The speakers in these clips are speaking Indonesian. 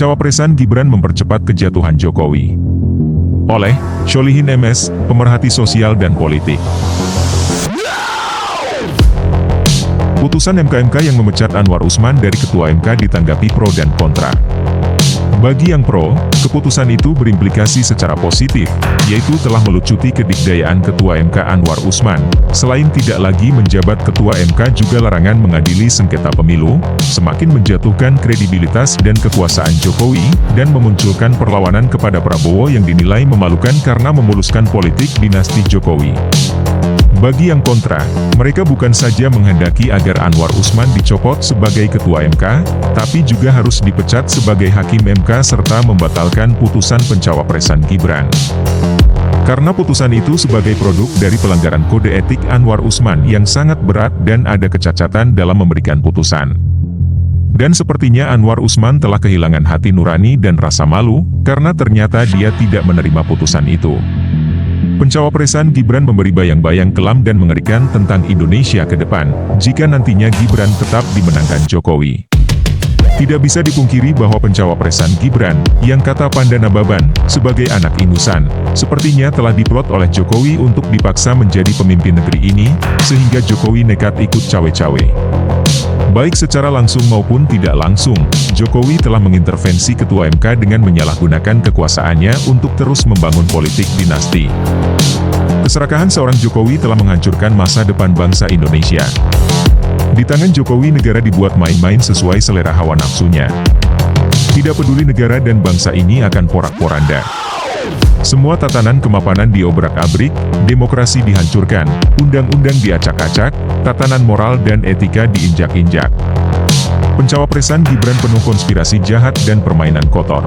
Pencawapresan Gibran mempercepat kejatuhan Jokowi. Oleh Sholihin MS, pemerhati sosial dan politik. Putusan MK yang memecat Anwar Usman dari Ketua MK ditanggapi pro dan kontra. Bagi yang pro, keputusan itu berimplikasi secara positif, yaitu telah melucuti kedikdayaan Ketua MK Anwar Usman. Selain tidak lagi menjabat Ketua MK, juga larangan mengadili sengketa pemilu, semakin menjatuhkan kredibilitas dan kekuasaan Jokowi, dan memunculkan perlawanan kepada Prabowo yang dinilai memalukan karena memuluskan politik dinasti Jokowi. Bagi yang kontra, mereka bukan saja menghendaki agar Anwar Usman dicopot sebagai Ketua MK, tapi juga harus dipecat sebagai Hakim MK serta membatalkan putusan pencawapresan Gibran. Karena putusan itu sebagai produk dari pelanggaran kode etik Anwar Usman yang sangat berat dan ada kecacatan dalam memberikan putusan. Dan sepertinya Anwar Usman telah kehilangan hati nurani dan rasa malu, karena ternyata dia tidak menerima putusan itu. Pencawapresan Gibran memberi bayang-bayang kelam dan mengerikan tentang Indonesia ke depan, jika nantinya Gibran tetap dimenangkan Jokowi. Tidak bisa dipungkiri bahwa pencawapresan Gibran, yang kata Pandana Baban, sebagai anak ingusan, sepertinya telah diplot oleh Jokowi untuk dipaksa menjadi pemimpin negeri ini, sehingga Jokowi nekat ikut cawe-cawe. Baik secara langsung maupun tidak langsung, Jokowi telah mengintervensi Ketua MK dengan menyalahgunakan kekuasaannya untuk terus membangun politik dinasti. Keserakahan seorang Jokowi telah menghancurkan masa depan bangsa Indonesia. Di tangan Jokowi negara dibuat main-main sesuai selera hawa nafsunya. Tidak peduli negara dan bangsa ini akan porak-poranda. Semua tatanan kemapanan diobrak-abrik, demokrasi dihancurkan, undang-undang diacak-acak, tatanan moral dan etika diinjak-injak. Pencawapresan Gibran penuh konspirasi jahat dan permainan kotor.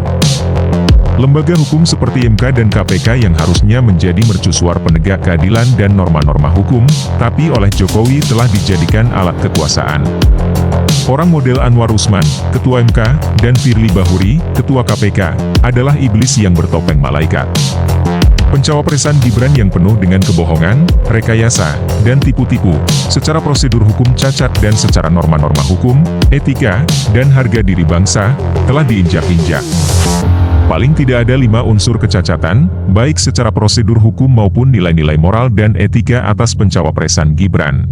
Lembaga hukum seperti MK dan KPK yang harusnya menjadi mercusuar penegak keadilan dan norma-norma hukum, tapi oleh Jokowi telah dijadikan alat kekuasaan. Orang model Anwar Usman, Ketua MK, dan Firly Bahuri, Ketua KPK, adalah iblis yang bertopeng malaikat. Pencawapresan Gibran yang penuh dengan kebohongan, rekayasa, dan tipu-tipu, secara prosedur hukum cacat dan secara norma-norma hukum, etika, dan harga diri bangsa, telah diinjak-injak. Paling tidak ada 5 unsur kecacatan, baik secara prosedur hukum maupun nilai-nilai moral dan etika atas pencawapresan Gibran.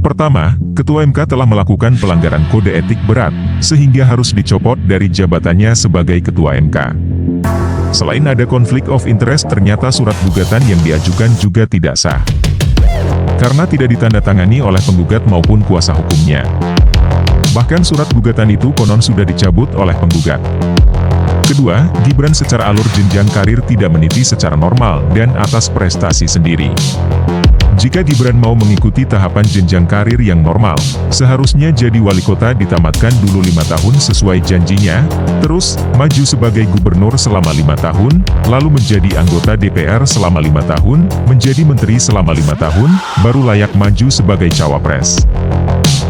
Pertama, Ketua MK telah melakukan pelanggaran kode etik berat, sehingga harus dicopot dari jabatannya sebagai Ketua MK. Selain ada konflik of interest, ternyata surat gugatan yang diajukan juga tidak sah. Karena tidak ditandatangani oleh penggugat maupun kuasa hukumnya. Bahkan surat gugatan itu konon sudah dicabut oleh penggugat. Kedua, Gibran secara alur jenjang karir tidak meniti secara normal dan atas prestasi sendiri. Jika Gibran mau mengikuti tahapan jenjang karir yang normal, seharusnya jadi wali kota ditamatkan dulu 5 tahun sesuai janjinya, terus, maju sebagai gubernur selama 5 tahun, lalu menjadi anggota DPR selama 5 tahun, menjadi menteri selama 5 tahun, baru layak maju sebagai cawapres.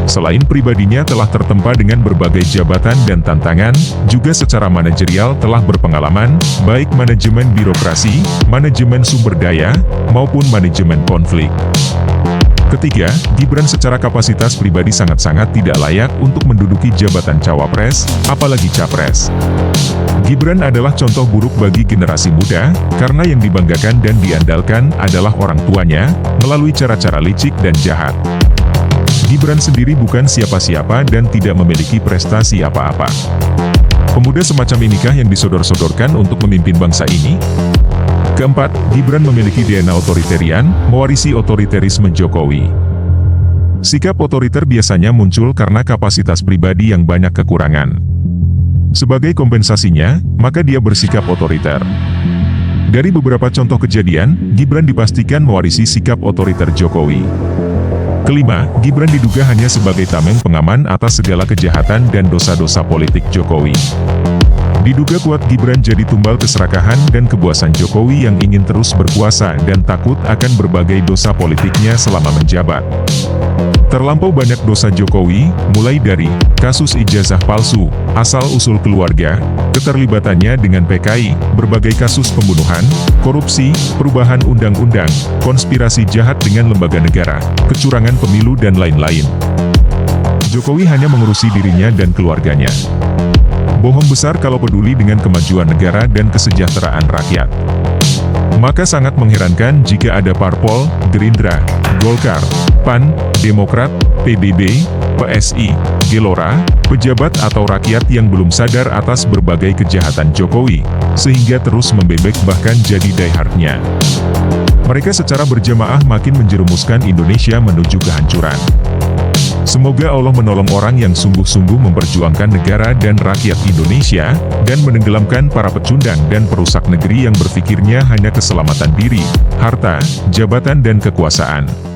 Selain pribadinya telah tertempa dengan berbagai jabatan dan tantangan, juga secara manajerial telah berpengalaman, baik manajemen birokrasi, manajemen sumber daya, maupun manajemen konflik. Ketiga, Gibran secara kapasitas pribadi sangat-sangat tidak layak untuk menduduki jabatan cawapres, apalagi capres. Gibran adalah contoh buruk bagi generasi muda, karena yang dibanggakan dan diandalkan adalah orang tuanya, melalui cara-cara licik dan jahat. Gibran sendiri bukan siapa-siapa dan tidak memiliki prestasi apa-apa. Pemuda semacam inikah yang disodor-sodorkan untuk memimpin bangsa ini? Keempat, Gibran memiliki DNA otoritarian, mewarisi otoriterisme Jokowi. Sikap otoriter biasanya muncul karena kapasitas pribadi yang banyak kekurangan. Sebagai kompensasinya, maka dia bersikap otoriter. Dari beberapa contoh kejadian, Gibran dipastikan mewarisi sikap otoriter Jokowi. Kelima, Gibran diduga hanya sebagai tameng pengaman atas segala kejahatan dan dosa-dosa politik Jokowi. Diduga kuat Gibran jadi tumbal keserakahan dan kebuasan Jokowi yang ingin terus berkuasa dan takut akan berbagai dosa politiknya selama menjabat. Terlampau banyak dosa Jokowi, mulai dari kasus ijazah palsu, asal-usul keluarga, keterlibatannya dengan PKI, berbagai kasus pembunuhan, korupsi, perubahan undang-undang, konspirasi jahat dengan lembaga negara, kecurangan pemilu dan lain-lain. Jokowi hanya mengurusi dirinya dan keluarganya. Bohong besar kalau peduli dengan kemajuan negara dan kesejahteraan rakyat. Maka sangat mengherankan jika ada parpol, Gerindra, Golkar, PAN, Demokrat, PBB, PSI, Gelora, pejabat atau rakyat yang belum sadar atas berbagai kejahatan Jokowi, sehingga terus membebek bahkan jadi diehardnya. Mereka secara berjamaah makin menjerumuskan Indonesia menuju kehancuran. Semoga Allah menolong orang yang sungguh-sungguh memperjuangkan negara dan rakyat Indonesia, dan menenggelamkan para pecundang dan perusak negeri yang berpikirnya hanya keselamatan diri, harta, jabatan dan kekuasaan.